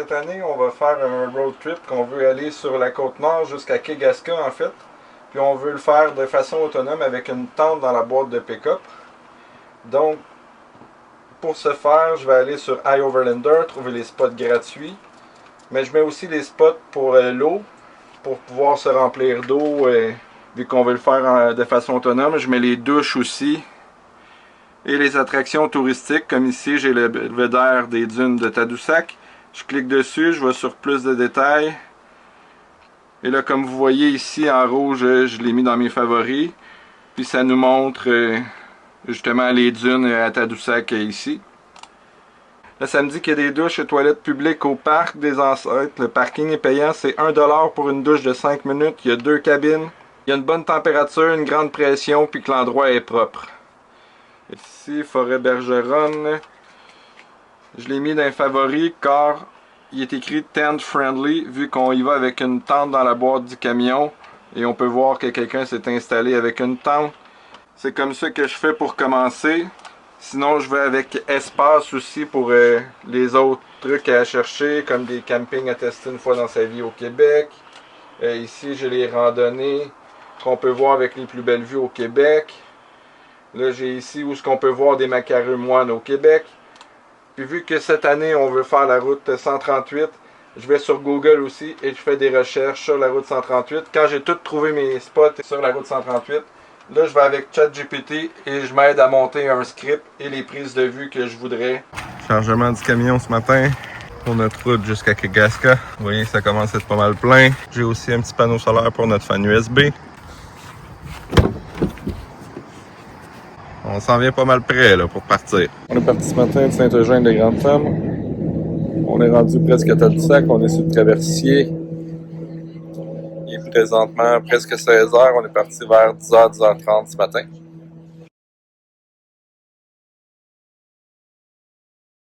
cette année, on va faire un road trip qu'on veut aller sur la côte nord jusqu'à Kegaska en fait. Puis on veut le faire de façon autonome avec une tente dans la boîte de pick-up. Donc, pour ce faire, je vais aller sur iOverlander, trouver les spots gratuits. Mais je mets aussi des spots pour l'eau, pour pouvoir se remplir d'eau, vu qu'on veut le faire de façon autonome. Je mets les douches aussi. Et les attractions touristiques, comme ici, j'ai le belvédère des dunes de Tadoussac. Je clique dessus, je vais sur plus de détails. Et là, comme vous voyez ici, en rouge, je l'ai mis dans mes favoris. Puis ça nous montre justement les dunes à Tadoussac ici. Là, ça me dit qu'il y a des douches et toilettes publiques au parc des Ancêtres. Le parking est payant, c'est 1$ pour une douche de 5 minutes. Il y a 2 cabines. Il y a une bonne température, une grande pression, puis que l'endroit est propre. Ici, Forêt Bergeronne. Je l'ai mis dans les favoris car il est écrit Tent Friendly, vu qu'on y va avec une tente dans la boîte du camion. Et on peut voir que quelqu'un s'est installé avec une tente. C'est comme ça que je fais pour commencer. Sinon, je vais avec espace aussi pour les autres trucs à chercher, comme des campings à tester une fois dans sa vie au Québec. Ici, j'ai les randonnées qu'on peut voir avec les plus belles vues au Québec. Là, j'ai ici où on peut voir des macareux moines au Québec. Puis vu que cette année, on veut faire la route 138, je vais sur Google aussi et je fais des recherches sur la route 138. Quand j'ai tout trouvé mes spots sur la route 138, là, je vais avec ChatGPT et je m'aide à monter un script et les prises de vue que je voudrais. Chargement du camion ce matin pour notre route jusqu'à Kegaska. Vous voyez, ça commence à être pas mal plein. J'ai aussi un petit panneau solaire pour notre fan USB. On s'en vient pas mal près là, pour partir. On est parti ce matin de Saint-Eugène-de-Grande-Femme. On est rendu presque à Tadoussac. On est sur le traversier. Il est présentement presque 16h. On est parti vers 10h, 10h30 ce matin.